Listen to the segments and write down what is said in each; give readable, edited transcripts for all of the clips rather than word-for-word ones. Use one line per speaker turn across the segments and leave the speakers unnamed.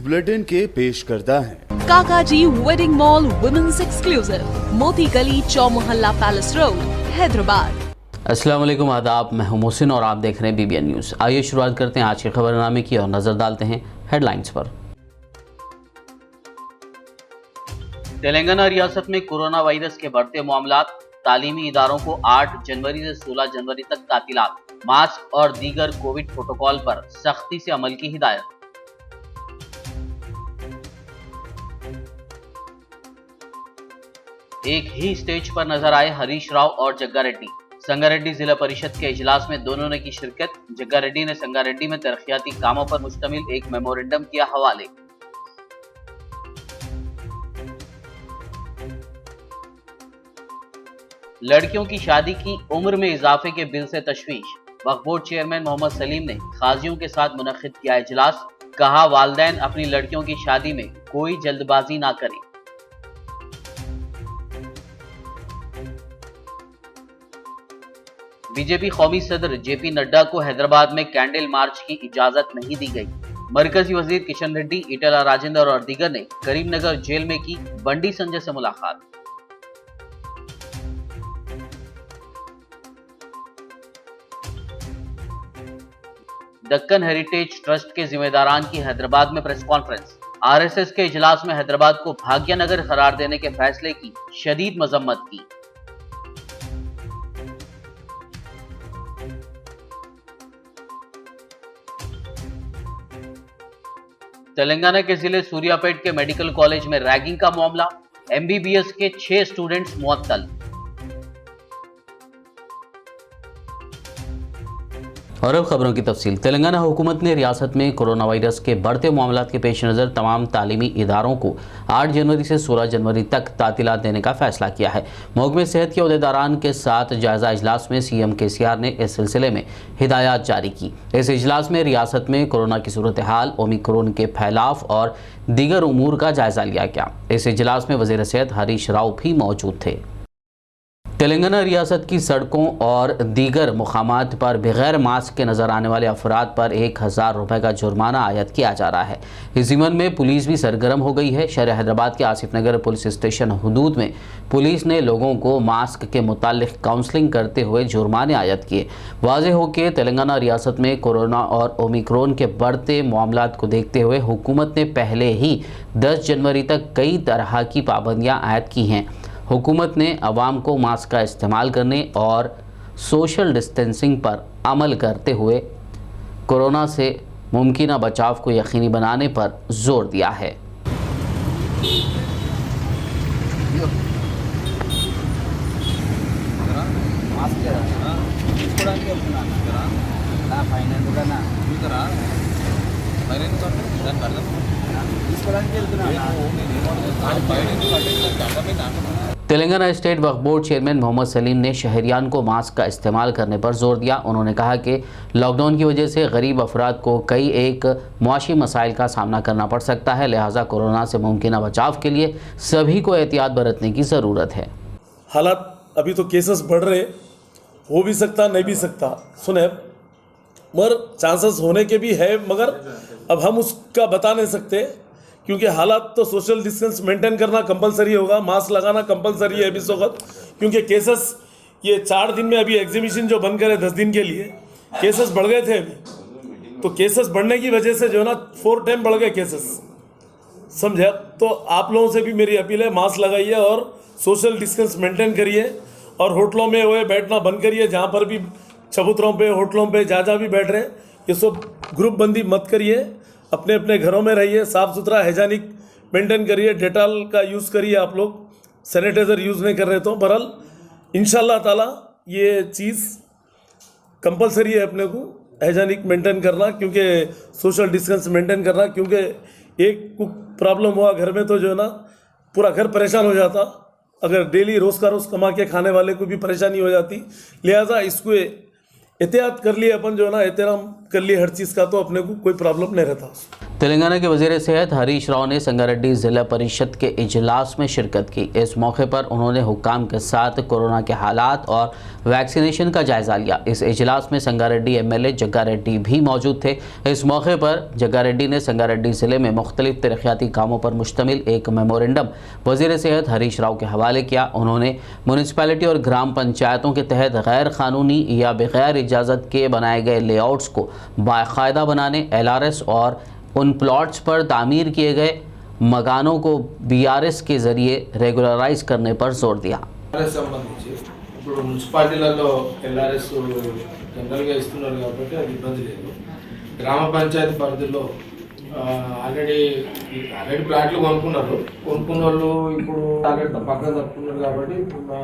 Bulletin के पेश करता है
काकाजी वेडिंग मॉल वुमेन्स एक्सक्लूसिव, मोती गली, चौमुहल्ला पैलेस रोड, हैदराबाद।
अस्सलाम वालेकुम, आदाब। मैं हूं मोहसिन और आप देख रहे हैं BBN न्यूज़। आइए शुरुआत करते हैं आज के खबरनामे की और नजर डालते हैं हेडलाइंस पर।
तेलंगाना रियासत में कोरोना वायरस के बढ़ते मामलात, तालीमी इदारों को 8 जनवरी से 16 जनवरी तक तातीलात, मास्क और दीगर कोविड प्रोटोकॉल पर सख्ती से अमल की हिदायत। एक ही स्टेज पर नजर आए हरीश राव और जग्गारेड्डी। संगारेड्डी जिला परिषद के इजलास में दोनों ने की शिरकत। जग्गारेड्डी ने संगारेड्डी में तरक्याती कामों पर मुश्तमिल एक मेमोरेंडम किया हवाले। लड़कियों की शादी की उम्र में इजाफे के बिल से तशवीश। वक्फ बोर्ड चेयरमैन मोहम्मद सलीम ने काजियों के साथ मुनक्किद किया इजलास। कहा, वालिदैन अपनी लड़कियों की शादी में कोई जल्दबाजी ना करें। बीजेपी कौमी सदर JP नड्डा को हैदराबाद में कैंडल मार्च की इजाजत नहीं दी गई। मरकजी वजीर किशन रेड्डी, ईटला राजेंद्र और दीगर ने करीमनगर जेल में की बंडी संजय से मुलाकात। दक्कन हेरिटेज ट्रस्ट के जिम्मेदारान की हैदराबाद में प्रेस कॉन्फ्रेंस। RSS के इजलास में हैदराबाद को भाग्यनगर करार देने के फैसले की शदीद मजम्मत की। तेलंगाना के जिले सूर्यापेट के मेडिकल कॉलेज में रैगिंग का मामला। MBBS के 6 स्टूडेंट्स मुअत्तल।
और अब खबरों की तफसील। तेलंगाना हुकूमत ने रियासत में कोरोना वायरस के बढ़ते मामलात के पेश नज़र तमाम तालीमी इदारों को 8 जनवरी से 16 जनवरी तक तातीलात देने का फैसला किया है। महकमे सेहत के अहदेदारान के साथ जायजा इजलास में CM KCR ने इस सिलसिले में हिदायत जारी की। इस इजलास में रियासत में कोरोना की सूरत हाल, ओमिक्रोन के फैलाव और दीगर उमूर का जायजा लिया गया। इस इजलास में वज़ीर सेहत हरीश राव भी मौजूद थे। तेलंगाना रियासत की सड़कों और दीगर मुकामात पर बगैर मास्क के नज़र आने वाले अफराद पर 1000 रुपये का जुर्माना आयद किया जा रहा है। इस ज़िमन में पुलिस भी सरगर्म हो गई है। शहर हैदराबाद के आसिफ नगर पुलिस स्टेशन हदूद में पुलिस ने लोगों को मास्क के मुतालिक काउंसलिंग करते हुए जुर्माने आयद किए। वाज़ेह हो कि तेलंगाना रियासत में कोरोना और ओमिक्रोन के बढ़ते मामलात को देखते हुए हुकूमत ने पहले ही 10 जनवरी तक कई तरह की पाबंदियाँ आयद की हैं। हुकूमत ने अवाम को मास्क का इस्तेमाल करने और सोशल डिस्टेंसिंग पर अमल करते हुए कोरोना से मुमकिन बचाव को यकीनी बनाने पर जोर दिया है। तेलंगाना स्टेट वक्फ बोर्ड चेयरमैन मोहम्मद सलीम ने शहरियान को मास्क का इस्तेमाल करने पर जोर दिया। उन्होंने कहा कि लॉकडाउन की वजह से गरीब अफराद को कई एक मुआशी मसाइल का सामना करना पड़ सकता है, लिहाजा कोरोना से मुमकिन बचाव के लिए सभी को एहतियात बरतने की ज़रूरत है।
हालात अभी तो केसेस बढ़ रहे, हो भी सकता नहीं भी सकता, सुने मगर चांसेस होने के भी है, मगर अब हम उसका बता नहीं सकते क्योंकि हालात तो सोशल डिस्टेंस मेंटेन करना कंपलसरी होगा, मास्क लगाना कंपलसरी है अभी इस वक्त, क्योंकि केसेस ये 4 दिन में अभी एग्जीबिशन जो बंद करे 10 दिन के लिए केसेस बढ़ गए थे अभी, तो केसेस बढ़ने की वजह से जो है ना 4 टाइम बढ़ गए केसेस, समझे। तो आप लोगों से भी मेरी अपील है, मास्क लगाइए और सोशल डिस्टेंस मेंटेन करिए और होटलों में वो बैठना बंद करिए, जहाँ पर भी चबूतरों पे, होटलों पे जहाँ भी बैठ रहे ये सब ग्रुप बंदी मत करिए, अपने अपने घरों में रहिए, साफ़ सुथरा हाइजीनिक मेंटेन करिए, डेटॉल का यूज़ करिए, आप लोग सैनिटाइज़र यूज़ नहीं कर रहे तो बहरहाल इंशाल्लाह ताला ये चीज़ कंपलसरी है अपने को हाइजीनिक मेंटेन करना, क्योंकि सोशल डिस्टेंस मेंटेन करना, क्योंकि एक को प्रॉब्लम हुआ घर में तो जो है ना पूरा घर परेशान हो जाता, अगर डेली रोज़ का रोज़ कमा के खाने वाले को भी परेशानी हो जाती, लिहाजा इसको एहतियात कर लिए अपन जो है ना, एहतराम कर लिए हर चीज़ का, तो अपने को कोई प्रॉब्लम नहीं रहता।
तेलंगाना के वज़ीर सेहत हरीश राव ने संगारेड्डी ज़िला परिषद के इजलास में शिरकत की। इस मौके पर उन्होंने हुक्काम के साथ कोरोना के हालात और वैक्सीनेशन का जायज़ा लिया। इस इजलास में संगारेड्डी एमएलए जग्गारेड्डी भी मौजूद थे। इस मौके पर जग्गारेड्डी ने संगारेड्डी ज़िले में मुख्तलिफ तरक्याती कामों पर मुश्तमिल एक मेमोरेंडम वज़ीर सेहत हरीश राव के हवाले किया। उन्होंने म्यूनिसिपैलिटी और ग्राम पंचायतों के तहत गैर कानूनी या बगैर इजाज़त के बनाए गए लेआउट्स को बाकायदा बनाने, LRS और उन प्लॉट्स पर तामीर किए गए मकानों को BRS के ज़रिए रेगुलराइज करने पर जोर दिया।
సంబంధించి ఇప్పుడు మున్సిపాలిటీలలో LRS జనరల్గా ఇస్తున్నారు కాబట్టి అది ఇబ్బంది లేదు. గ్రామ పంచాయతీ పరిధిలో ఆల్రెడీ ప్లాట్లు కొనుక్కున్న వాళ్ళు ఇప్పుడు టార్గెట్ పక్కన తప్పుకున్నారు కాబట్టి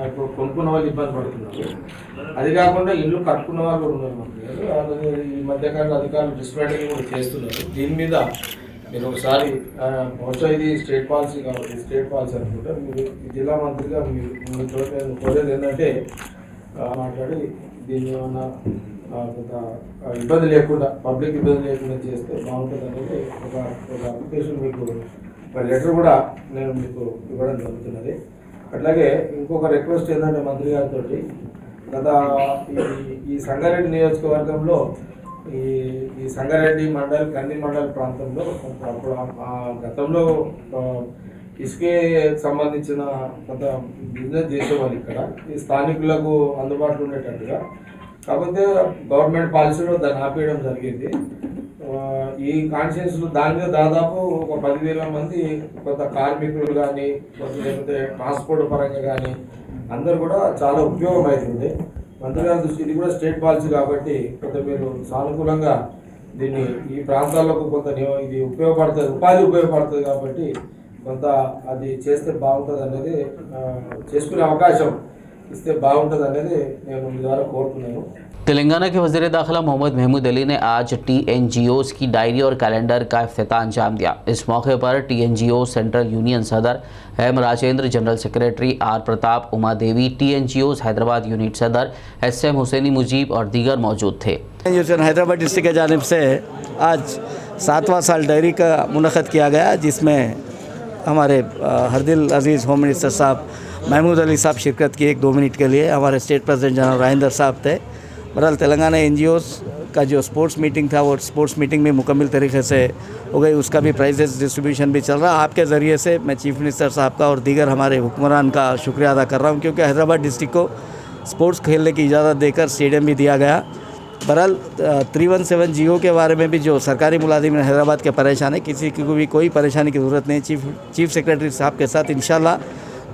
ఇప్పుడు కొనుక్కున్న వాళ్ళు ఇబ్బంది పడుతున్నారు. అది కాకుండా ఇల్లు కట్టుకున్న వాళ్ళు కూడా ఉన్నారు మనకి. ఈ మధ్యకాలంలో అధికారులు డిస్ప్లాటింగ్ కూడా చేస్తున్నారు. దీని మీద మీరు ఒకసారి బహుశా ఇది స్టేట్ పాలసీ కాబట్టి స్టేట్ పాలసీ అనుకుంటా మీరు జిల్లా మంత్రిగా మీ చోట నేను కోరేది ఏంటంటే మాట్లాడి దీన్ని ఏమన్నా కొంత ఇబ్బంది లేకుండా పబ్లిక్ ఇబ్బంది లేకుండా చేస్తే బాగుంటుంది అనేది ఒక అప్లికేషన్ మీకు ఒక లెటర్ కూడా నేను మీకు ఇవ్వడం జరుగుతున్నది. అట్లాగే ఇంకొక రిక్వెస్ట్ ఏంటంటే మంత్రి గారితో గత ఈ సంగారెడ్డి నియోజకవర్గంలో ఈ సంగారెడ్డి మండల్ కంది మండల్ ప్రాంతంలో అప్పుడు గతంలో ఇసుకే సంబంధించిన కొంత బిజినెస్ చేసేవాళ్ళు ఇక్కడ ఈ స్థానికులకు అందుబాటులో ఉండేటట్టుగా. కాకపోతే గవర్నమెంట్ పాలసీలో దాన్ని ఆపేయడం జరిగింది. ఈ కాన్షియన్స్లో దాని మీద దాదాపు ఒక 10,000 మంది కొంత కార్మికులు కానీ లేకపోతే ట్రాన్స్పోర్ట్ పరంగా కానీ అందరూ కూడా చాలా ఉపయోగం అవుతుంది. మంత్రి గారి దృష్టి ఇది కూడా స్టేట్ పాలసీ కాబట్టి కొంత మీరు సానుకూలంగా దీన్ని ఈ ప్రాంతాలకు కొంత ఇది ఉపయోగపడుతుంది, ఉపాధి ఉపయోగపడుతుంది కాబట్టి కొంత అది చేస్తే బాగుంటుంది అనేది చేసుకునే అవకాశం ఇస్తే బాగుంటుంది అనేది నేను మీ ద్వారా కోరుతున్నాను.
तेलंगाना के वज़ीर दाखिला मोहम्मद महमूद अली ने आज TNGOs की डायरी और कैलेंडर का इफ्तिताह अंजाम दिया। इस मौके पर TNGO सेंट्रल यूनियन सदर M Rajendra, general secretary R Pratap, Uma Devi, TNGOs Hyderabad unit सदर SM हुसैनी मुजीब और दीगर मौजूद थे।
हैदराबाद डिस्ट्रिक्ट की जानिब से आज 7वां साल डायरी का मुनक़द किया गया, जिसमें हमारे हरदिल अजीज़ होम मिनिस्टर साहब महमूद अली साहब शिरकत की 1-2 मिनट के लिए। हमारे स्टेट प्रेसिडेंट जनरल राजेंद्र साहब थे। बहरहाल तेलंगाना NGOs का जो स्पोर्ट्स मीटिंग था वो स्पोर्ट्स मीटिंग में मुकम्मल तरीके से हो गई, उसका भी प्राइजेस डिस्ट्रीब्यूशन भी चल रहा। आपके ज़रिए से मैं चीफ मिनिस्टर साहब का और दीगर हमारे हुक्मरान का शुक्रिया अदा कर रहा हूँ, क्योंकि हैदराबाद डिस्ट्रिक्ट को स्पोर्ट्स खेलने की इजाज़त देकर स्टेडियम भी दिया गया। बहरहाल 317 GO के बारे में भी जो सरकारी मुलाजिम हैदराबाद के परेशान है, किसी को भी कोई परेशानी की ज़रूरत नहीं। चीफ सेक्रेटरी साहब के साथ इंशाल्लाह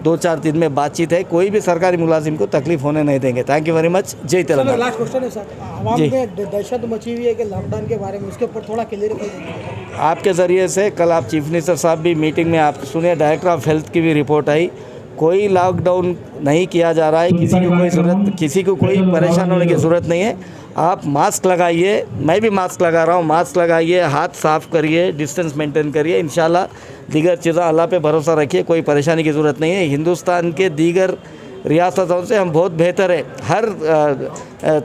2-4 दिन में बातचीत है, कोई भी सरकारी मुलाजिम को तकलीफ होने नहीं देंगे। Thank you very much. जय तेलंगाना।
लास्ट क्वेश्चन है सर, आवाम में दहशत मची हुई है कि लॉकडाउन के बारे में, उसके ऊपर थोड़ा क्लियर करिए।
आपके ज़रिए से कल आप चीफ मिनिस्टर साहब भी मीटिंग में आप सुनिए, डायरेक्टर ऑफ हेल्थ की भी रिपोर्ट आई, कोई लॉकडाउन नहीं किया जा रहा है, किसी को कोई परेशान होने की ज़रूरत नहीं है। आप मास्क लगाइए, मैं भी मास्क लगा रहा हूँ, मास्क लगाइए, हाथ साफ़ करिए, डिस्टेंस मेंटेन करिए। इंशाल्लाह दीगर चीज़ें अल्लाह पे भरोसा रखिए, कोई परेशानी की ज़रूरत नहीं है। हिंदुस्तान के दीगर रियासतों से हम बहुत बेहतर है, हर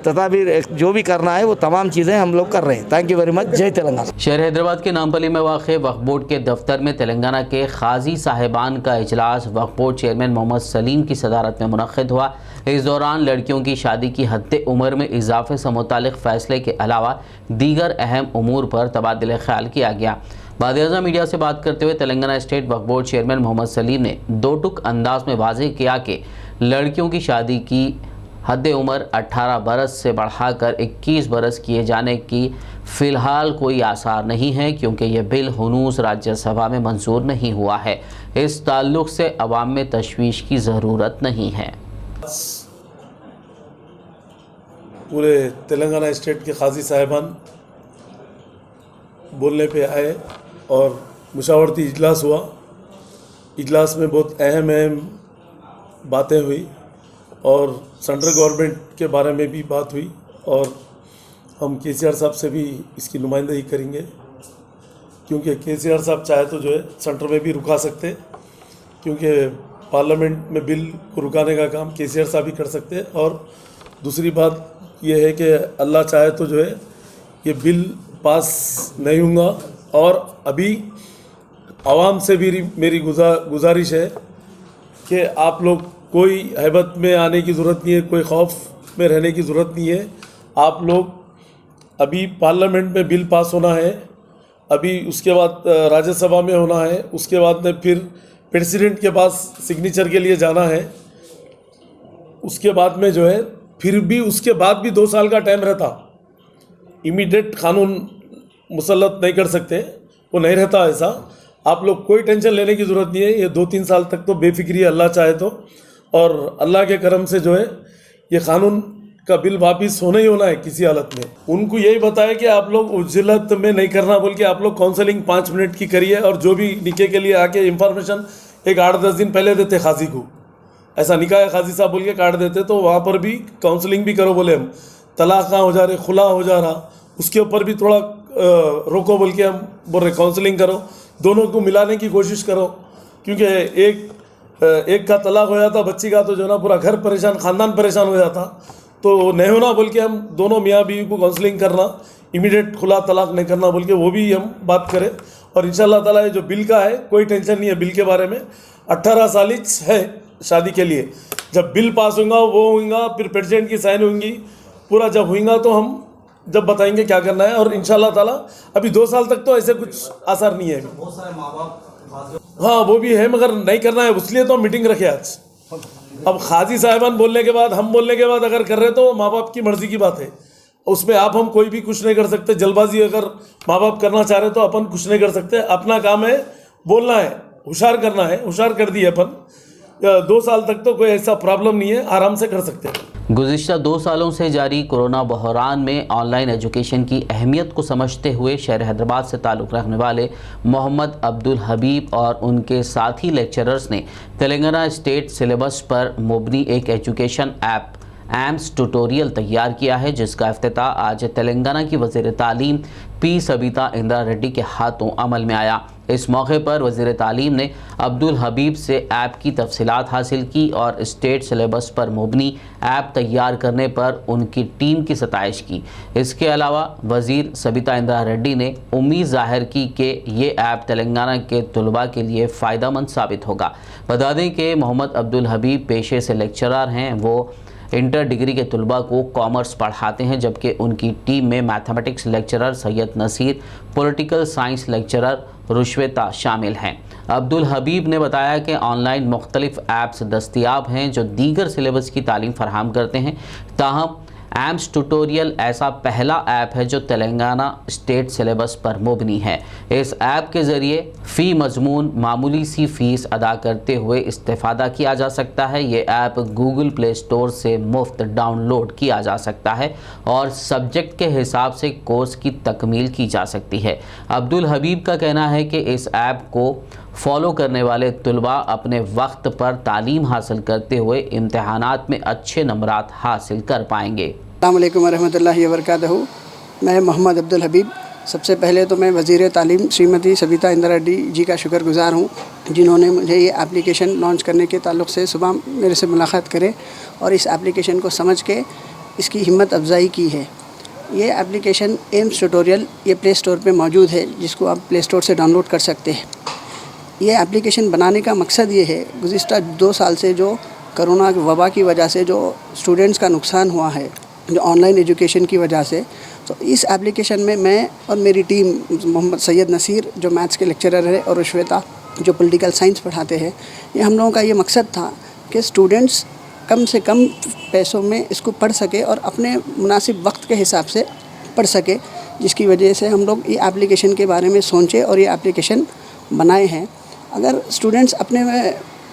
तदाबीर जो भी करना है वो तमाम चीज़ें हम लोग कर रहे हैं। Thank you very much. जय तेलंगाना।
शहर हैदराबाद के नामपल्ली में वाक़ वक्फ बोर्ड के दफ्तर में तेलंगाना के खाजी साहिबान का इजलास वक्फ बोर्ड चेयरमैन मोहम्मद सलीम की सदारत में मुनक़्क़िद हुआ। इस दौरान लड़कियों की शादी की हद्द उम्र में इजाफे से मुतालिक फ़ैसले के अलावा दीगर अहम उमूर पर तबादला ख्याल किया गया। बाद मीडिया से बात करते हुए तेलंगाना स्टेट वक्फ बोर्ड चेयरमैन मोहम्मद सलीम ने दो टुक अंदाज में वाज़ेह किया कि लड़कियों की शादी की हद उम्र 18 बरस से बढ़ाकर 21 बरस किए जाने की फ़िलहाल कोई आसार नहीं है, क्योंकि यह बिल हुनूस राज्यसभा में मंजूर नहीं हुआ है। इस ताल्लुक़ से अवाम में तशवीश की ज़रूरत नहीं है।
पूरे तेलंगाना स्टेट के खाजी साहिबान बोलने पे आए और मुशावरती इजलास हुआ। इजलास में बहुत अहम बातें हुई और सेंट्रल गवर्नमेंट के बारे में भी बात हुई, और हम KCR साहब से भी इसकी नुमाइंदगी करेंगे, क्योंकि KCR साहब चाहे तो जो है सेंटर में भी रुका सकते, क्योंकि पार्लियामेंट में बिल को रुकाने का काम KCR साहब ही कर सकते हैं। और दूसरी बात यह है कि अल्लाह चाहे तो जो है ये बिल पास नहीं होगा और अभी आवाम से भी मेरी गुजारिश है कि आप लोग कोई हैबत में आने की ज़रूरत नहीं है, कोई खौफ में रहने की ज़रूरत नहीं है। आप लोग अभी पार्लियामेंट में बिल पास होना है, अभी उसके बाद राज्यसभा में होना है, उसके बाद में फिर प्रेसिडेंट के पास सिग्नेचर के लिए जाना है, उसके बाद में जो है फिर भी उसके बाद भी 2 साल का टाइम रहता। इमीडिएट कानून मुसल्लत नहीं कर सकते, वो नहीं रहता ऐसा। आप लोग कोई टेंशन लेने की ज़रूरत नहीं है। ये 2-3 साल तक तो बेफिक्री है, अल्लाह चाहे तो, और अल्लाह के करम से जो है ये कानून का बिल वापिस होना ही होना है किसी हालत में। उनको यही बताया कि आप लोग उज्जलत में नहीं करना बोल के आप लोग काउंसलिंग 5 मिनट की करिए, और जो भी निकाह के लिए आके इंफॉर्मेशन एक 8-10 दिन पहले देते खाजी को, ऐसा निकाह खाजी साहब बोल के काट देते, तो वहाँ पर भी काउंसलिंग भी करो बोले हम, तलाक कहाँ हो जा रहे, खुला हो जा रहा, उसके ऊपर भी थोड़ा रोको बोल के हम बोल रहे, काउंसलिंग करो, दोनों को मिलाने की कोशिश करो, क्योंकि एक का तलाक हो जाता बच्ची का तो जो ना पूरा घर परेशान, ख़ानदान परेशान हो जाता, तो नहीं होना बोल के हम दोनों मियाँ बीवी को काउंसलिंग करना, इमीडिएट खुला तलाक नहीं करना बोल के वो भी हम बात करें। और इंशाल्लाह ताला ये जो बिल का है कोई टेंशन नहीं है बिल के बारे में। 18 साल है शादी के लिए, जब बिल पास होगा वो होगा, फिर प्रेसिडेंट की साइन होंगी, पूरा जब होगा तो हम जब बताएंगे क्या करना है। और इंशाल्लाह ताला अभी 2 साल तक तो ऐसे कुछ आसार नहीं है। हाँ वो भी है, मगर नहीं करना है, इसलिए तो मीटिंग रखे आज। अब खाजी साहिबान बोलने के बाद, हम बोलने के बाद अगर कर रहे तो माँ बाप की मर्जी की बात है, उसमें आप हम कोई भी कुछ नहीं कर सकते। जल्दबाजी अगर माँ बाप करना चाह रहे तो अपन कुछ नहीं कर सकते। अपना काम है बोलना है, होशियार करना है, होशियार कर दिए अपन। 2 साल तक तो कोई ऐसा प्रॉब्लम नहीं है, आराम से कर सकते हैं।
गुज़िश्ता 2 सालों से जारी कोरोना बहरान में ऑनलाइन एजुकेशन की अहमियत को समझते हुए शहर हैदराबाद से ताल्लुक़ रखने वाले मोहम्मद अब्दुल हबीब और उनके साथी लेक्चरर्स ने तेलंगाना स्टेट सिलेबस पर मुबनी एक एजुकेशन ऐप एम्स ट्यूटोरियल तैयार किया है, जिसका इफ्तिताह आज तेलंगाना की वज़ीर तालीम पी सबिता इंदिरा रेड्डी के हाथों अमल में आया। इस मौके पर वज़ीर तालीम ने अब्दुल हबीब से ऐप की तफसीलात हासिल की और स्टेट सिलेबस पर मुबनी ऐप तैयार करने पर उनकी टीम की सताइश की। इसके अलावा वज़ीर सबिता इंदिरा रेड्डी ने उम्मीद ज़ाहिर की कि ये ऐप तेलंगाना के तलबा के लिए फ़ायदेमंद साबित होगा। बता दें कि मोहम्मद अब्दुल हबीब पेशे से लेक्चरर हैं, वो इंटर डिग्री के तलबा को कॉमर्स पढ़ाते हैं, जबकि उनकी टीम में mathematics lecturer Syed Naseer, political science lecturer Rushweta शामिल हैं। अब्दुल हबीब ने बताया कि ऑनलाइन मुख्तलिफ ऐप्स दस्तियाब हैं जो दीगर सिलेबस की तालीम फराहम करते हैं, ताहम एम्स ट्यूटोरियल ऐसा पहला ऐप है जो तेलंगाना स्टेट सिलेबस पर मुबनी है। इस ऐप के ज़रिए फ़ी मजमून मामूली सी फ़ीस अदा करते हुए इस्तेफ़ादा किया जा सकता है। ये ऐप गूगल प्ले स्टोर से मुफ्त डाउनलोड किया जा सकता है और सब्जेक्ट के हिसाब से कोर्स की तकमील की जा सकती है। अब्दुल हबीब का कहना है कि इस ऐप को फॉलो करने वाले तलबा अपने वक्त पर तालीम हासिल करते हुए इम्तहानात में अच्छे नंबरात हासिल कर पाएंगे।
अस्सलाम वालेकुम वरहमतुल्लाहि वबरकातुहू। मैं मोहम्मद अब्दुल हबीब। सबसे पहले तो मैं वज़ीर तालीम श्रीमती सबिता इंदिरा रेड्डी जी का शुक्रगुज़ार हूँ, जिन्होंने मुझे ये एप्लीकेशन लॉन्च करने के ताल्लुक़ से सुबह मेरे से मुलाकात करे और इस एप्लीकेशन को समझ के इसकी हिम्मत अफजाई की है। ये एप्लीकेशन एम्स ट्यूटोरियल ये प्ले स्टोर पर मौजूद है, जिसको आप प्ले स्टोर से डाउनलोड कर सकते हैं। ये एप्लीकेशन बनाने का मकसद ये है, गुज़िश्ता 2 साल से जो कोरोना वबा की वजह से जो स्टूडेंट्स का नुकसान हुआ है, जो ऑनलाइन एजुकेशन की वजह से, तो इस एप्लीकेशन में मैं और मेरी टीम मोहम्मद सैयद नसीर जो मैथ्स के लेक्चरर है और रुश्वेता जो पॉलिटिकल साइंस पढ़ाते हैं, ये हम लोगों का ये मकसद था कि स्टूडेंट्स कम से कम पैसों में इसको पढ़ सके और अपने मुनासिब वक्त के हिसाब से पढ़ सके, जिसकी वजह से हम लोग ये एप्लीकेशन के बारे में सोचे और ये एप्लीकेशन बनाए हैं। अगर स्टूडेंट्स अपने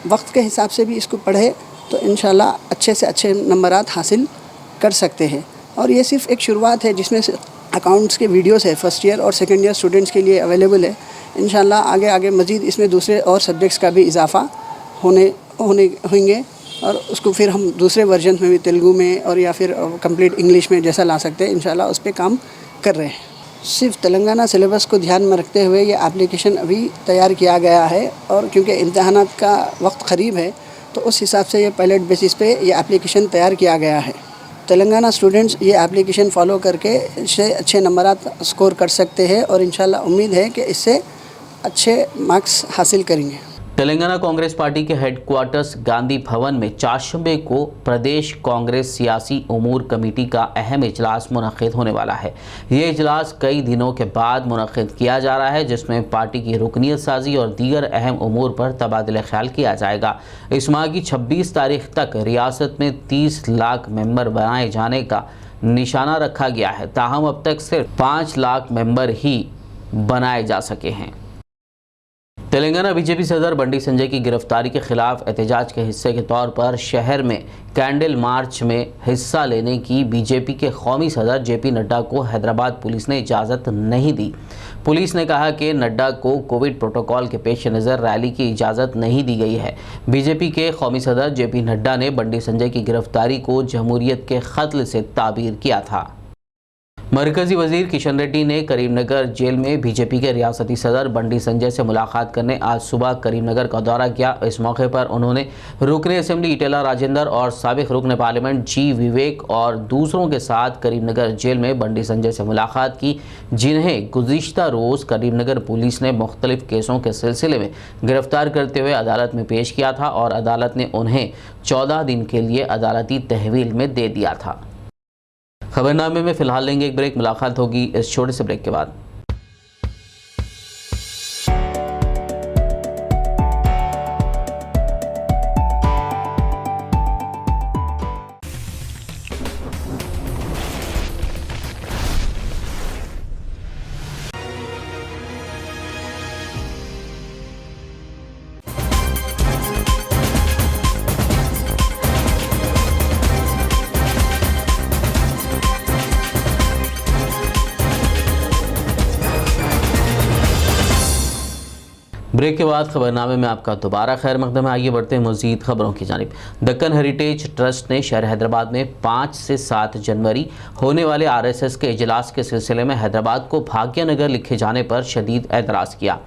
वक्त के हिसाब से भी इसको पढ़े तो इंशाल्लाह अच्छे से अच्छे नंबरात हासिल कर सकते हैं। और ये सिर्फ एक शुरुआत है, जिसमें से अकाउंट्स के वीडियोस है फर्स्ट ईयर और सेकेंड ईयर स्टूडेंट्स के लिए अवेलेबल है। इंशाल्लाह आगे आगे मज़ीद इसमें दूसरे और सब्जेक्ट्स का भी इजाफ़ा होंगे और उसको फिर हम दूसरे वर्जन में भी तेलुगु में और या फिर कंप्लीट इंग्लिश में जैसा ला सकते हैं, इंशाल्लाह उस पर काम कर रहे हैं। सिर्फ तेलंगाना सिलेबस को ध्यान में रखते हुए ये एप्लीकेशन अभी तैयार किया गया है, और क्योंकि इम्तहानात का वक्त क़रीब है तो उस हिसाब से ये पायलट बेसिस पे ये एप्लीकेशन तैयार किया गया है। तेलंगाना स्टूडेंट्स ये एप्लीकेशन फॉलो करके इससे अच्छे नंबरात स्कोर कर सकते हैं और इंशाल्लाह उम्मीद है कि इससे अच्छे मार्क्स हासिल करेंगे।
तेलंगाना कांग्रेस पार्टी के हेडक्वार्टर्स गांधी भवन में चारशंबे को प्रदेश कांग्रेस सियासी उमूर कमेटी का अहम इजलास मुनक्किद होने वाला है। ये इजलास कई दिनों के बाद मुनक्किद किया जा रहा है, जिसमें पार्टी की रुकनियत साजी और दीगर अहम उमूर पर तबादला ख्याल किया जाएगा। इस माह की 26 तारीख तक रियासत में 30 लाख मेंबर बनाए जाने का निशाना रखा गया है, ताहम अब तक सिर्फ 5 लाख मेंबर ही बनाए जा सके हैं। तेलंगाना बीजेपी सदर बंडी संजय की गिरफ्तारी के खिलाफ एहतजाज के हिस्से के तौर पर शहर में कैंडल मार्च में हिस्सा लेने की बीजेपी के कौमी सदर जेपी नड्डा को हैदराबाद पुलिस ने इजाज़त नहीं दी। पुलिस ने कहा कि नड्डा को कोविड प्रोटोकॉल के पेश नज़र रैली की इजाज़त नहीं दी गई है। बीजेपी के कौमी सदर जेपी नड्डा ने बंडी संजय की गिरफ्तारी को जमहूरियत के क़त्ल से ताबीर किया था। मरकज़ी वज़ीर किशन रेड्डी ने करीमनगर जेल में बीजेपी के रियासती सदर बंडी संजय से मुलाकात करने आज सुबह करीमनगर का दौरा किया। इस मौके पर उन्होंने रुकने असेंबली इटेला राजेंद्र और साबिक रुकन पार्लियामेंट जी विवेक और दूसरों के साथ करीमनगर जेल में बंडी संजय से मुलाकात की, जिन्हें गुज़िश्ता रोज़ करीमनगर पुलिस ने मुख्तलिफ केसों के सिलसिले में गिरफ्तार करते हुए अदालत में पेश किया था और अदालत ने उन्हें 14 दिन के लिए अदालती तहवील में दे दिया था। खबरनामे में फिलहाल लेंगे एक ब्रेक, मुलाकात होगी इस छोटे से ब्रेक के बाद। ब्रेक के बाद खबरनामे में आपका दोबारा खैर मकदम है। आइए बढ़ते हैं मज़ीद खबरों की जानिब। दक्कन हेरिटेज ट्रस्ट ने शहर हैदराबाद में 5 से 7 जनवरी होने वाले RSS के इजलास के सिलसिले में हैदराबाद को भाग्यनगर लिखे जाने पर शदीद एतराज़ किया।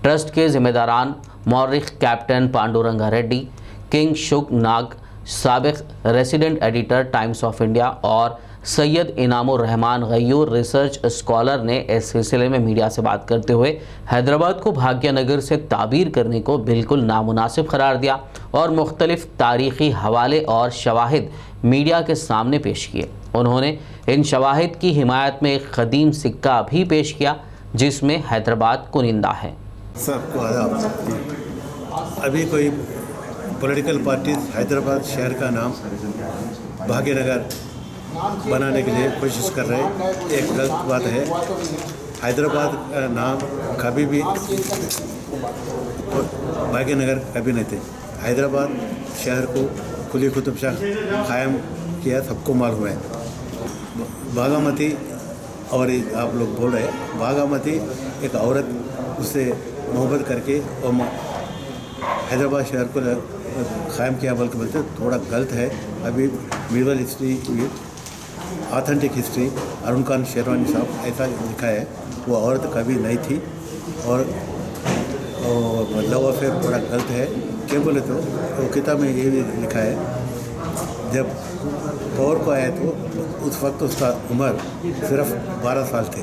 ट्रस्ट के ज़िम्मेदारान मौरिख कैप्टन पांडुरंगा रेड्डी, किंग शुक नाग, साबिक resident editor times of India और सैयद इनामुर रहमान गयूर रिसर्च स्कॉलर ने इस सिलसिले में मीडिया से बात करते हुए हैदराबाद को भाग्यनगर से ताबीर करने को बिल्कुल नामुनासिब करार दिया और मुख्तलिफ तारीख़ी हवाले और शवाहिद मीडिया के सामने पेश किए। उन्होंने इन शवाहिद की हिमायत में एक कदीम सिक्का भी पेश किया जिसमें हैदराबाद कुनिंदा है।
सबको अभी कोई पॉलिटिकल पार्टीज हैदराबाद शहर का नाम भाग्यनगर बनाने के लिए कोशिश कर रहे हैं। एक गलत बात है। हैदराबाद का नाम कभी भी भाग्यनगर कभी नहीं थे। हैदराबाद शहर को कुली कुतुब शाह कायम किया, सबको मालूम है। भागामती और आप लोग बोल रहे हैं भागामती एक औरत उससे मोहब्बत करके और हैदराबाद शहर को कायम किया, बल्कि बोलते थोड़ा गलत है। अभी middle history authentic history Arun Khan sherwani साहब ऐसा लिखा है, वो औरत कभी नहीं थी और लव अफेयर थोड़ा गलत है। क्या बोले तो वो किताब में ये भी लिखा है, जब पावर को आया तो उस वक्त उसका उम्र सिर्फ 12 साल थे।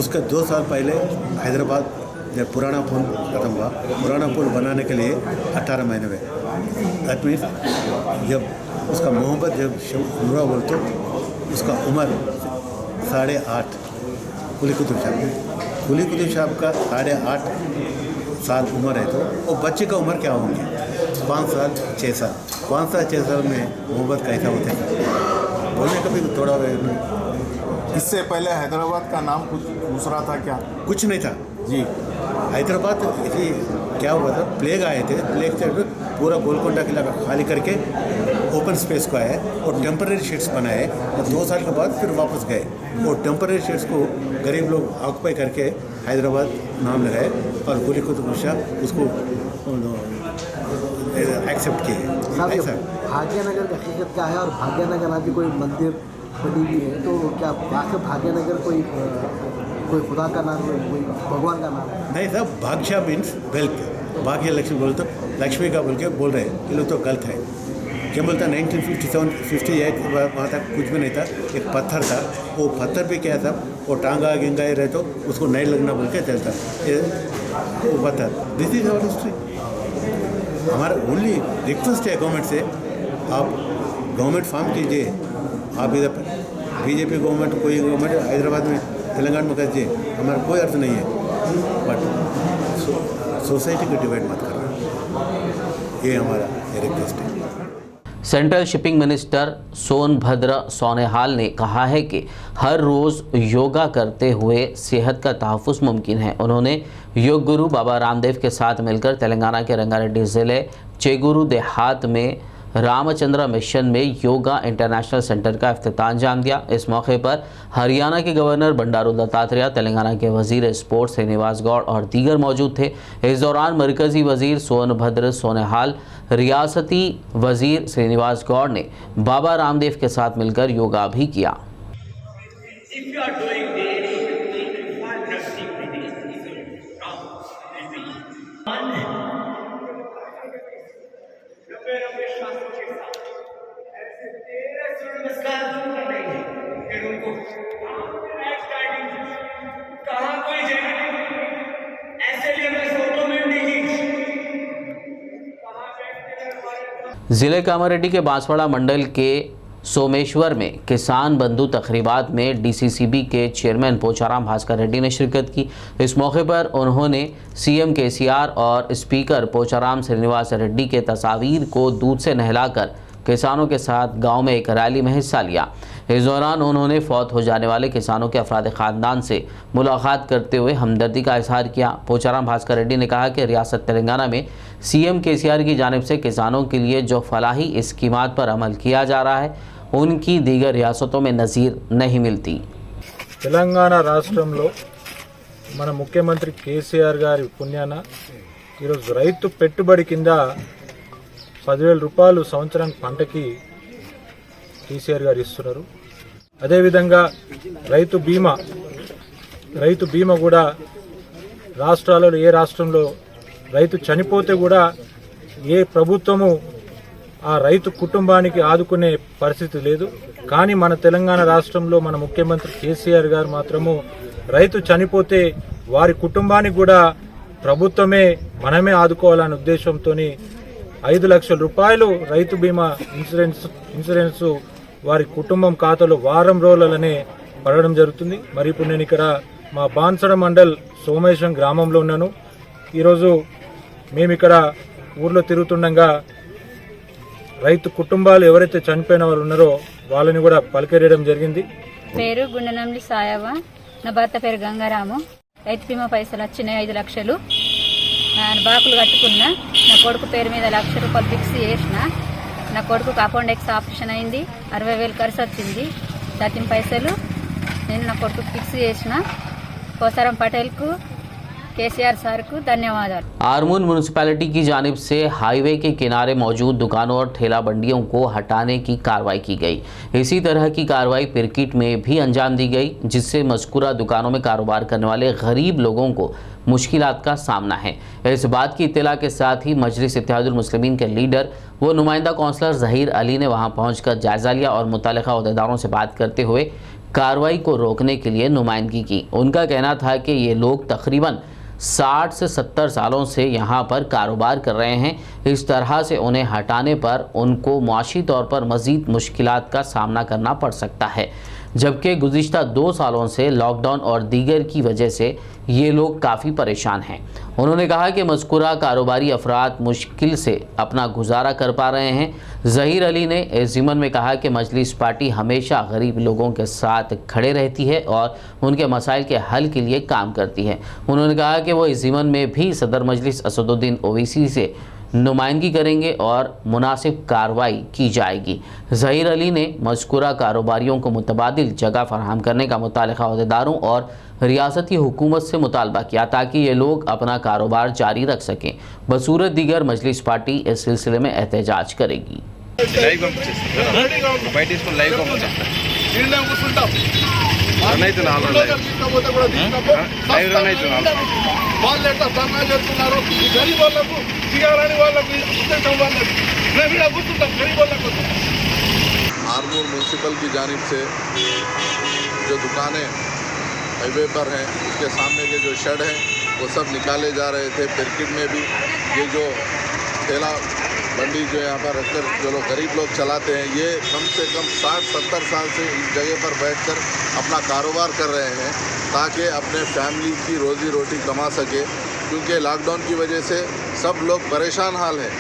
उसके 2 साल पहले हैदराबाद जब पुराना पुल ख़त्म हुआ, पुराना पुल बनाने के लिए 18 महीने में, दैट मीन्स जब उसका मोहब्बत जब हुआ बोल तो उसका उम्र 8.5 कुली कुतुब शाह का 8.5 साल उम्र है, तो वो बच्चे का उम्र क्या होंगे 5 साल 6 साल 5 साल 6 साल में मोहब्बत कैसा होता है बोलने का भी थोड़ा।
इससे पहले हैदराबाद का नाम कुछ दूसरा था क्या?
कुछ नहीं था जी। हैदराबाद इसी क्या हुआ था, प्लेग आए थे, प्लेग से पूरा गोलकोंडा किला खाली करके ओपन स्पेस को आए और टेम्पररी शेड्स बनाए और 2 साल के बाद फिर वापस गए और टेम्पररी शेड्स को गरीब लोग ऑक्यूपाई करके हैदराबाद नाम लगाए और कुली कुतुब शाह उसको एक्सेप्ट किए।
भाग्यनगर का हकीकत क्या है और भाग्यनगर अभी कोई मंदिर बनी हुई है, तो क्या वाकई भाग्यनगर कोई खुदा का नाम है, कोई भगवान का नाम
नहीं था। भाग्य मीन्स वेल्थ, भाग्य लक्ष्मी बोल तो लक्ष्मी का बोल के बोल रहे हैं, ये लोग तो गलत है। केवल था 1957-58 वहाँ तक कुछ भी नहीं था, एक पत्थर था, वो पत्थर पे क्या था, वो टांगा गेंगा रहे तो उसको नहीं लगना बोल के चलता वो पत्थर। This is our history. हमारा ओनली रिक्वेस्ट है गवर्नमेंट से, आप गवर्नमेंट फॉर्म कीजिए, आप इधर बीजेपी गवर्नमेंट कोई गवर्नमेंट हैदराबाद में तेलंगाना में कीजिए, हमारा कोई अर्थ नहीं है, बट सोसाइटी को डिवाइड मत करना, ये हमारा रिक्वेस्ट है।
सेंट्रल शिपिंग मिनिस्टर सोनभद्र सोनेहाल ने कहा है कि हर रोज़ योगा करते हुए सेहत का तहफ़्फ़ुज़ मुमकिन है। उन्होंने योग गुरु बाबा रामदेव के साथ मिलकर तेलंगाना के रंगारेड्डी ज़िले चेगुरु देहात में रामचंद्र मिशन में योगा इंटरनेशनल सेंटर का इफ्तिताह अंजाम दिया। इस मौके पर हरियाणा के गवर्नर बंडारू दत्तात्रेय, तेलंगाना के वजीर स्पोर्ट्स श्रीनिवास गौड़ और दीगर मौजूद थे। इस दौरान मरकज़ी वजीर सोनभद्र सोनेहाल, रियासती वजीर श्रीनिवास गौड़ ने बाबा रामदेव के साथ मिलकर योगा भी किया। जिले कामारेड्डी के बांसवाड़ा मंडल के सोमेश्वर में किसान बंधु तकरीबात में डीसीसीबी के चेयरमैन पोचाराम भास्कर रेड्डी ने शिरकत की। इस मौके पर उन्होंने सीएम केसीआर और स्पीकर पोचाराम श्रीनिवास रेड्डी के तस्वीर को दूध से नहलाकर किसानों के साथ गांव में एक रैली में हिस्सा लिया। इस दौरान उन्होंने फौत हो जाने वाले किसानों के अफराद ख़ानदान से मुलाकात करते हुए हमदर्दी का इजहार किया। पोचाराम भास्कर रेड्डी ने कहा कि रियासत तेलंगाना में सीएम केसीआर की जानिब से किसानों के लिए जो फलाही स्कीमात पर अमल किया जा रहा है उनकी दीगर रियासतों में नज़ीर नहीं मिलती।
तेलंगाना राष्ट्रंలో మన ముఖ్యమంత్రి కేసీఆర్ గారి పుణ్యాన ఈరోజు రైతు పెట్టుబడి కింద 10,000 రూపాయలు సంవత్సరానికి పంటకి కేసీఆర్ గారు ఇస్తున్నారు. అదేవిధంగా రైతు బీమా కూడా రాష్ట్రాలలో ఏ రాష్ట్రంలో రైతు చనిపోతే కూడా ఏ ప్రభుత్వము ఆ రైతు కుటుంబానికి ఆదుకునే పరిస్థితి లేదు. కానీ మన తెలంగాణ రాష్ట్రంలో మన ముఖ్యమంత్రి కేసీఆర్ గారు మాత్రము రైతు చనిపోతే వారి కుటుంబానికి కూడా ప్రభుత్వమే మనమే ఆదుకోవాలనే ఉద్దేశంతోని 5 లక్షల రూపాయలు రైతు బీమా ఇన్సూరెన్స్ వారి కుటుంబం ఖాతాలో వారం రోజులనే పడడం జరుగుతుంది. మరి ఇప్పుడు నేను ఇక్కడ మా బాన్సడ మండల్ సోమేశ్వరం గ్రామంలో ఉన్నాను. ఈరోజు మేము ఇక్కడ ఊర్లో తిరుగుతుండగా రైతు కుటుంబాలు ఎవరైతే చనిపోయిన వాళ్ళు ఉన్నారో వాళ్ళని కూడా పలకరేయడం జరిగింది.
పేరు గుండెనంలి సాయవ, నా భర్త పేరు గంగారాము. రైతు బీమా పైసలు వచ్చినాయి 5 లక్షలు. నేను బాకులు కట్టుకున్నా. నా కొడుకు పేరు మీద 1 లక్ష రూపాయలు ఫిక్స్ చేసిన. నా కొడుకుకు అపెండిక్స్ ఆపరేషన్ అయింది, 60,000 ఖర్చు వచ్చింది. దాని పైసలు నేను నా కొడుకు ఫిక్స్ చేసిన. పోసారం పటేల్కు केसीआर सर को धन्यवाद।
आरमूर म्यूनिसिपैलिटी की जानिब से हाईवे के किनारे मौजूद दुकानों और ठेला बंडियों को हटाने की कार्रवाई की गई। इसी तरह की कार्रवाई पिरकिट में भी अंजाम दी गई, जिससे मज़कूरा दुकानों में कारोबार करने वाले गरीब लोगों को मुश्किलात का सामना है। इस बात की इत्तला के साथ ही मजलिस इत्तेहादुल मुस्लिमीन के लीडर व नुमाइंदा काउंसलर ज़हीर अली ने वहाँ पहुँचकर जायज़ा लिया और मुतल्लिक़ा अहदेदारों से बात करते हुए कार्रवाई को रोकने के लिए नुमाइंदगी की। उनका कहना था कि ये लोग तकरीबन 60 से 70 सालों से यहाँ पर कारोबार कर रहे हैं। इस तरह से उन्हें हटाने पर उनको मुआशी तौर पर मज़ीद मुश्किलात का सामना करना पड़ सकता है, जबकि गुज़िश्ता 2 सालों से लॉकडाउन और दीगर की वजह से ये लोग काफ़ी परेशान हैं। उन्होंने कहा कि मज़कूरा कारोबारी अफराद मुश्किल से अपना गुजारा कर पा रहे हैं। ज़हीर अली ने इस ज़िमन में कहा कि मजलिस पार्टी हमेशा गरीब लोगों के साथ खड़े रहती है और उनके मसाइल के हल के लिए काम करती है। उन्होंने कहा कि वो इस ज़िमन में भी सदर मजलिस असदुद्दीन ओवैसी से नुमाइंदगी करेंगे और मुनासिब कार्रवाई की जाएगी। ज़हीर अली ने मज़कूरा कारोबारियों को मुतबादिल जगह फराहम करने का मुतालिका अहदेदारों और रियासती हुकूमत से मुतालबा किया ताकि ये लोग अपना कारोबार जारी रख सकें। बसूरत दीगर मजलिस पार्टी इस सिलसिले में एहतजाज करेगी।
వాళ్ళు ఎట్లా సన్నాలు చేస్తున్నారు, ఈ గరీబ్ వాళ్ళకు, దిగాలని వాళ్ళకు ఉద్దేశం వాళ్ళకు आरमूर म्यूनसिपल की जानिब से जो दुकानें हाईवे पर हैं उसके सामने के जो शेड हैं वो सब निकाले जा रहे थे। पिरकिट में भी ये जो ठेला बंडी जो यहाँ पर रखकर जो लोग गरीब लोग चलाते हैं, ये कम से कम 60-70 साल से इस जगह पर बैठकर अपना कारोबार कर रहे हैं ताकि अपने फैमिली की रोज़ी रोटी कमा सके। क्योंकि लॉकडाउन की वजह से सब लोग परेशान हाल हैं।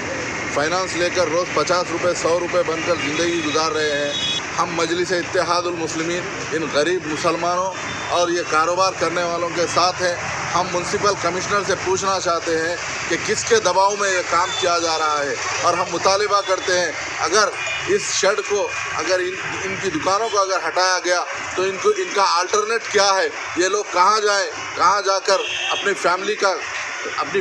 फाइनेंस लेकर रोज़ 50 रुपये 100 रुपये बनकर ज़िंदगी गुजार रहे हैं। हम मजलिस इत्तेहादुल मुस्लिमीन इन गरीब मुसलमानों और ये कारोबार करने वालों के साथ हैं। हम म्यूनसिपल कमिश्नर से पूछना चाहते हैं कि किसके दबाव में ये काम किया जा रहा है और हम मुतालिबा करते हैं अगर इस शेड को अगर इनकी दुकानों को अगर हटाया गया तो इनका अल्टरनेट क्या है, ये लोग कहाँ जाएं, कहाँ जाकर अपनी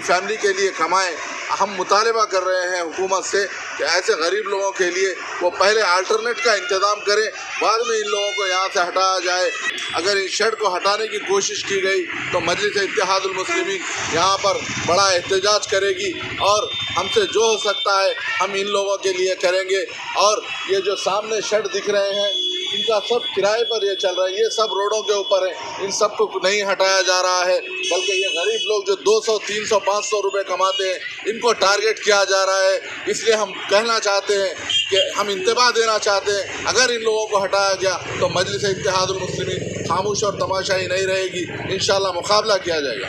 फैमिली के लिए कमाएं। हम मुतालिबा कर रहे हैं हुकूमत से कि ऐसे गरीब लोगों के लिए वो पहले अल्टरनेट का इंतज़ाम करें, बाद में इन लोगों को यहाँ से हटाया जाए। अगर इस शेड को हटाने की कोशिश की गई तो मजलिस इत्तेहादुल मुस्लिमीन यहाँ पर बड़ा एहतजाज करेगी और हमसे जो हो सकता है हम इन लोगों के लिए करेंगे। और ये जो सामने शेड दिख रहे हैं इनका सब किराए पर ये चल रहा है, ये सब रोडों के ऊपर है, इन सब को नहीं हटाया जा रहा है, बल्कि ये गरीब लोग जो 200, 300, 500 रुपये कमाते हैं इनको टारगेट किया जा रहा है। इसलिए हम कहना चाहते हैं कि हम इंतबाह देना चाहते हैं अगर इन लोगों को हटाया गया तो मजलिस इत्तेहादुल मुस्लिमीन खामोश और तमाशाई नहीं रहेगी, इंशाल्लाह मुकाबला किया जाएगा।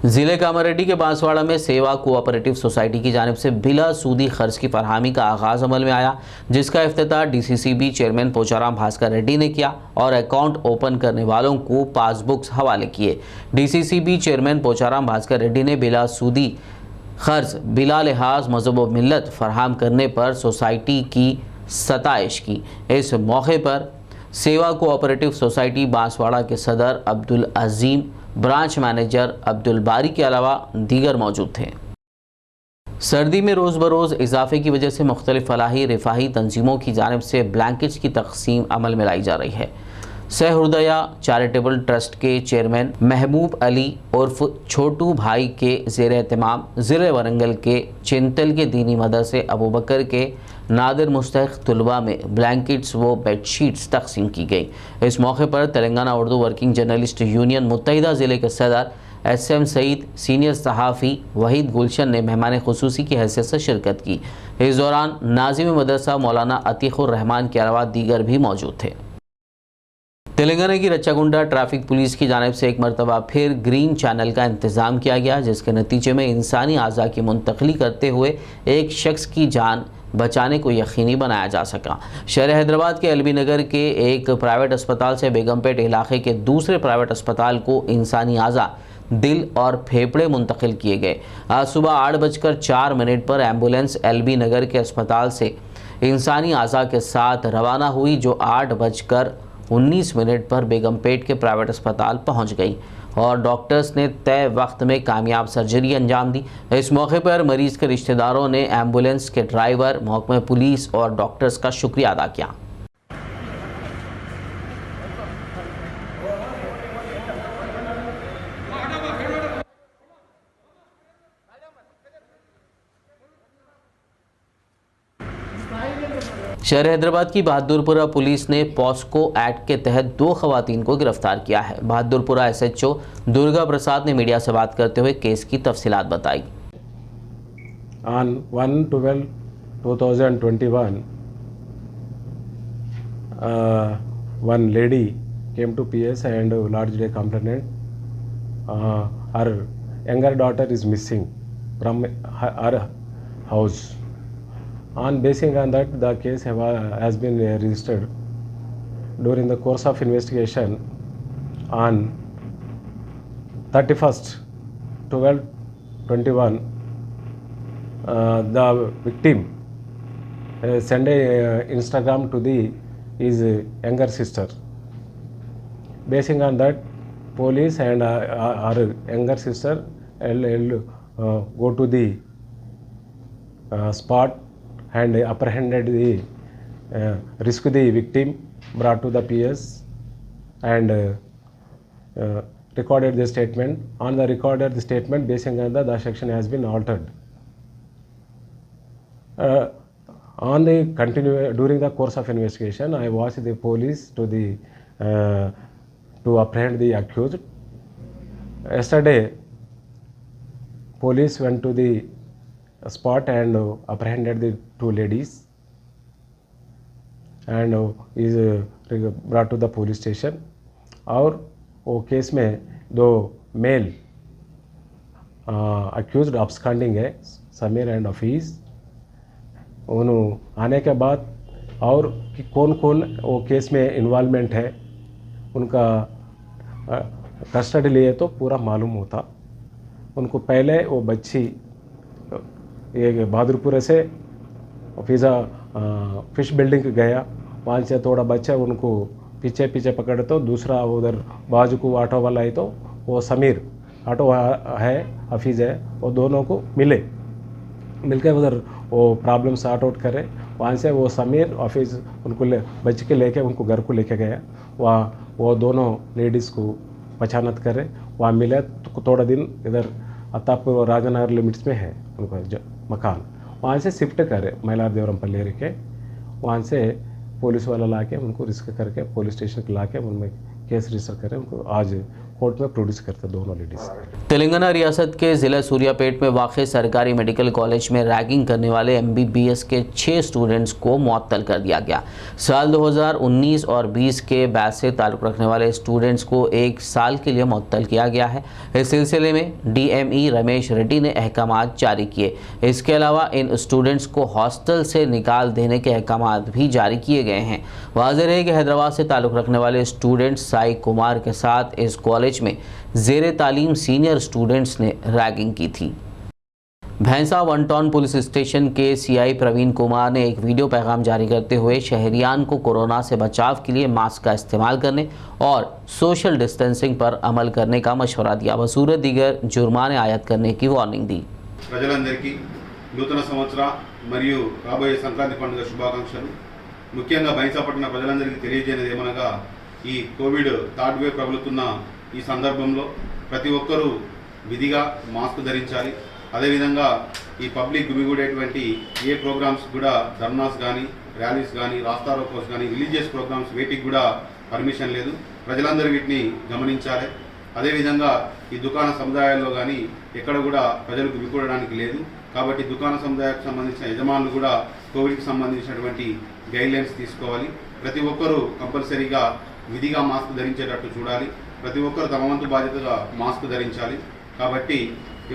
ज़िले कामारेड्डी के बांसवाड़ा में सेवा कोऑपरेटिव सोसाइटी की जानिब से बिला सूदी खर्च की फरहमी का आगाज़ अमल में आया, जिसका इफ्तिताह डीसीसीबी चेयरमैन पोचाराम भास्कर रेड्डी ने किया और अकाउंट ओपन करने वालों को पासबुक्स हवाले किए। डीसीसीबी चेयरमैन पोचाराम भास्कर रेड्डी ने बिला सूदी खर्च बिला लिहाज मज़हब व मिल्लत फराहम करने पर सोसाइटी की सताइश की। इस मौके पर सेवा कोऑपरेटिव सोसाइटी बांसवाड़ा के सदर अब्दुल अजीम, ब्रांच मैनेजर अब्दुल बारी के अलावा दीगर मौजूद थे। सर्दी में रोज़ बरोज़ इजाफे की वजह से मुख्तलिफ फलाही रिफाही तंजीमों की जानिब से ब्लैंकेट्स की तकसीम अमल में लाई जा रही है। सहृदया चैरिटेबल ट्रस्ट के चेयरमैन महबूब अली उर्फ छोटू भाई के ज़ेर एहतमाम ज़िले वरंगल के चिंतल के दीनी मदरसे अबू बकर के नादिर मुस्तहिक़ तलबा में ब्लैंकेट्स व बेडशीट्स तकसीम की गई। इस मौके पर Telangana Urdu working journalist union मुत्तहिदा ज़िले के सदर SM सईद, सीनियर सहाफ़ी वहीद गुलशन ने मेहमान खुसूसी की हैसियत से शिरकत की। इस दौरान नाज़िम मदरसा मौलाना अतीक़ुर रहमान के अलावा दीगर भी मौजूद थे। तेलंगाना की रच्चागुंडा ट्रैफिक पुलिस की जानिब से एक मरतबा फिर ग्रीन चैनल का इंतज़ाम किया गया, जिसके नतीजे में इंसानी आज़ा की मुंतकली करते हुए एक शख्स की जान बचाने को यकीनी बनाया जा सका। शहर हैदराबाद के एलबी नगर के एक प्राइवेट अस्पताल से बेगमपेट इलाके के दूसरे प्राइवेट अस्पताल को इंसानी आज़ा, दिल और फेफड़े मुंतकिल किए गए। आज सुबह 8:04 पर एम्बुलेंस एलबी नगर के अस्पताल से इंसानी आज़ा के साथ रवाना हुई, जो 8:19 पर बेगमपेट के प्राइवेट अस्पताल पहुंच गई और डॉक्टर्स ने तय वक्त में कामयाब सर्जरी अंजाम दी। इस मौके पर मरीज़ के रिश्तेदारों ने एम्बुलेंस के ड्राइवर, महकमा पुलिस और डॉक्टर्स का शुक्रिया अदा किया। शहर हैदराबाद की बहादुरपुरा पुलिस ने पॉस्को एक्ट के तहत 2 खवातीन को गिरफ्तार किया है। बहादुरपुरा SHO दुर्गा प्रसाद ने मीडिया से बात करते हुए केस की तफसीलात बताई।
On 1/12/2021, one lady came to PS and lodged a complaint. Her younger daughter is missing from her house. On basing on that, the case has been registered. During the course of investigation, on 31/12/21, the victim sent a Instagram to his younger sister. Basing on that, police and our younger sister go to the spot and apprehended rescued the victim, brought to the PS and recorded the statement. On the recorded statement, basing on the section has been altered. On the during the course of investigation, I watched the police to apprehend the accused. Yesterday, police went to the spot and apprehended the two ladies and is brought to the police station. और वो case में 2 mail accused absconding है, Sameer and Hafeez. उन्होंने आने के बाद और कि कौन कौन वो केस में इन्वॉल्वमेंट है उनका कस्टडी लिए तो पूरा मालूम होता। उनको पहले वो बच्ची ये बहादुरपुर से फिज़ा फिश बिल्डिंग गया, वहाँ से थोड़ा बच्चा उनको पीछे पीछे पकड़े तो दूसरा उधर बाजू को ऑटो वाला है तो वो समीर ऑटो है, हफीज़ है, वो दोनों को मिलकर उधर वो प्रॉब्लम सॉर्ट आउट करे। वहाँ से वो समीर हफीज़ उनको बच्चे के लेके उनको घर को लेके गया। वहाँ वो दोनों लेडीज़ को पहचानत करे, वहाँ मिले तो थोड़ा दिन इधर अत्तापुर राजनगर लिमिट्स में है उनका मकान, वहाँ से शिफ्ट करे मैलारदेवरमपल्ली के। वहाँ से पुलिस वाला ला के उनको रिस्क करके पुलिस स्टेशन ला के उनमें केस रजिस्टर करें, उनको आज कोर्ट में प्रोड्यूस करते दोनों लेडीज़।
तेलंगाना रियासत के ज़िला सूर्यापेट में वाक़े सरकारी मेडिकल कॉलेज में रैगिंग करने वाले MBBS के 6 स्टूडेंट्स को मुअत्तल कर दिया गया। साल 2019 और 20 के बैच से ताल्लुक़ रखने वाले स्टूडेंट्स को 1 साल के लिए मुअत्तल किया गया है। इस सिलसिले में DME रमेश रेड्डी ने अहकामात जारी किए। इसके अलावा इन स्टूडेंट्स को हॉस्टल से निकाल देने के अहकामात भी जारी किए गए हैं। वाज़ेह है कि हैदराबाद से ताल्लुक़ रखने वाले स्टूडेंट साई कुमार के साथ इस कॉलेज में ज़ेरे तालीम सीनियर स्टूडेंट्स ने रैगिंग की थी। भैंसा 1 टाउन पुलिस स्टेशन के CI प्रवीण कुमार ने एक वीडियो पैगाम जारी करते हुए शहरियान को कोरोना से बचाव के लिए मास्क का इस्तेमाल करने और सोशल डिस्टेंसिंग पर अमल करने का मशवरा दिया। बसूरत दीगर जुर्माने आयद करने की वार्निंग दी।
ప్రజలందరికీ నూతన సంవత్సర మరియు రాబోయే సంక్రాంతి పండుగ శుభాకాంక్షలు। ముఖ్యంగా బైంసాపట్నం ప్రజలందరికీ తెలియజేయనిది ఏమనగా ఈ కోవిడ్ 3rd వేవ్ ప్రబలుతున్న ఈ సందర్భంలో ప్రతి ఒక్కరూ విధిగా మాస్క్ ధరించాలి। అదేవిధంగా ఈ పబ్లిక్ గుమిగూడేటువంటి ఏ ప్రోగ్రామ్స్ కూడా ధర్నాస్ కానీ ర్యాలీస్ కానీ రాస్తారోకోస్ కానీ రిలీజియస్ ప్రోగ్రామ్స్ వేటికి కూడా పర్మిషన్ లేదు, ప్రజలందరూ వీటిని గమనించాలి। అదేవిధంగా ఈ దుకాణ సముదాయాల్లో కానీ ఎక్కడ కూడా ప్రజలు గుమిగూడడానికి లేదు కాబట్టి దుకాణ సముదాయానికి సంబంధించిన యజమానులు కూడా కోవిడ్కి సంబంధించినటువంటి గైడ్లైన్స్ తీసుకోవాలి। ప్రతి ఒక్కరూ కంపల్సరీగా విధిగా మాస్క్ ధరించేటట్టు చూడాలి। ప్రతి ఒక్కరు తమ వంతు బాధ్యతగా మాస్క్ ధరించాలి। కాబట్టి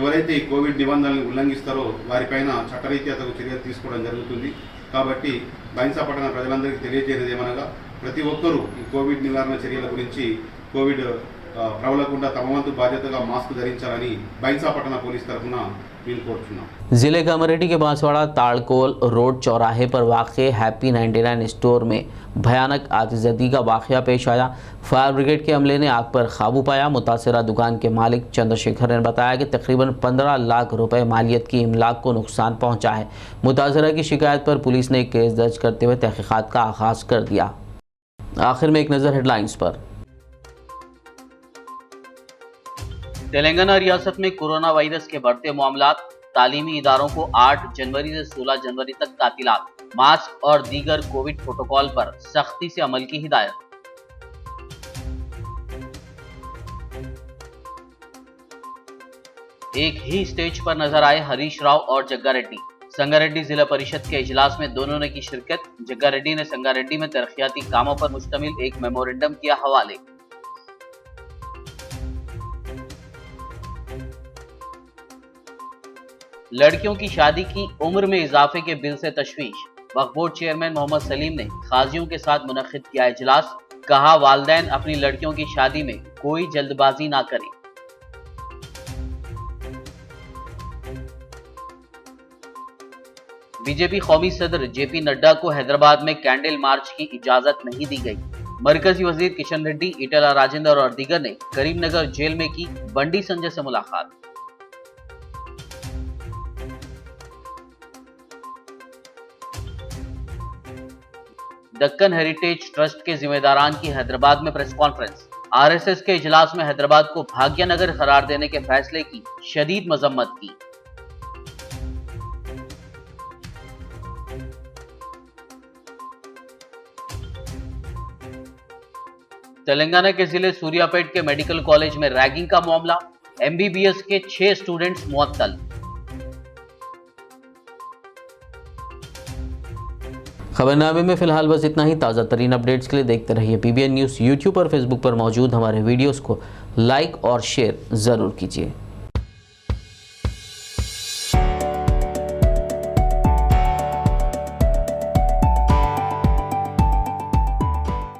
ఎవరైతే ఈ కోవిడ్ నిబంధనలను ఉల్లంఘిస్తారో వారిపైన చట్టరీత్యా తగు చర్యలు తీసుకోవడం జరుగుతుంది। కాబట్టి బైంసాపట్నం ప్రజలందరికీ తెలియజేయనిది ఏమనగా ప్రతి ఒక్కరూ ఈ కోవిడ్ నివారణ చర్యల గురించి కోవిడ్ ప్రబలకుండా తమ వంతు బాధ్యతగా మాస్క్ ధరించాలని బైంసాపట్నం పోలీస్ తరఫున మేము కోరుతున్నాం।
जिले के अमरेठी के बांसवाड़ा ताड़कोल रोड चौराहे पर वाक़े हैप्पी 99 स्टोर में भयानक आतिशबाज़ी का वाक़या पेश आया। फायर ब्रिगेड के अमले ने आग पर काबू पाया। मुतासरा दुकान के मालिक चंद्रशेखर ने बताया कि तकरीबन 15 लाख रुपए मालियत की इमलाक को नुकसान पहुंचा है। मुतासरा की शिकायत पर पुलिस ने एक केस दर्ज करते हुए तहकीकात का आगाज़ कर दिया। आखिर में एक नज़र हेडलाइंस पर।
तेलंगाना रियासत में कोरोना वायरस के बढ़ते मामलात, तालीमी इदारों को 8 जनवरी से 16 जनवरी तक तातीलात, मास्क और दीगर कोविड प्रोटोकॉल पर सख्ती से अमल की हिदायत। एक ही स्टेज पर नजर आए हरीश राव और जग्गा रेड्डी। संगारेड्डी जिला परिषद के इजलास में दोनों ने की शिरकत। जग्गा रेड्डी ने संगारेड्डी में तरक्याती कामों पर मुश्तमिल एक मेमोरेंडम किया हवाले। लड़कियों की शादी की उम्र में इजाफे के बिल से तशवीश। वक्फ बोर्ड चेयरमैन मोहम्मद सलीम ने काजियों के साथ मुनक्किद किया इजलास। कहा वालिदैन अपनी लड़कियों की शादी में कोई जल्दबाजी ना करें। बीजेपी कौमी सदर JP नड्डा को हैदराबाद में कैंडल मार्च की इजाजत नहीं दी गई। मरकजी वजीर किशन रेड्डी, ईटला राजेंद्र और दीगर ने करीमनगर जेल में की बंडी संजय से मुलाकात। दक्कन हेरिटेज ट्रस्ट के जिम्मेदारान की हैदराबाद में प्रेस कॉन्फ्रेंस। RSS के इजलास में हैदराबाद को भाग्यनगर करार देने के फैसले की शदीद मजम्मत की। तेलंगाना के जिले सूर्यापेट के मेडिकल कॉलेज में रैगिंग का मामला, एमबीबीएस के 6 स्टूडेंट्स मुअत्तल।
खबरनामे में फिलहाल बस इतना ही। ताज़ा तरीन अपडेट्स के लिए देखते रहिए PBN न्यूज़। यूट्यूब और फेसबुक पर मौजूद हमारे वीडियोस को लाइक और शेयर ज़रूर कीजिए।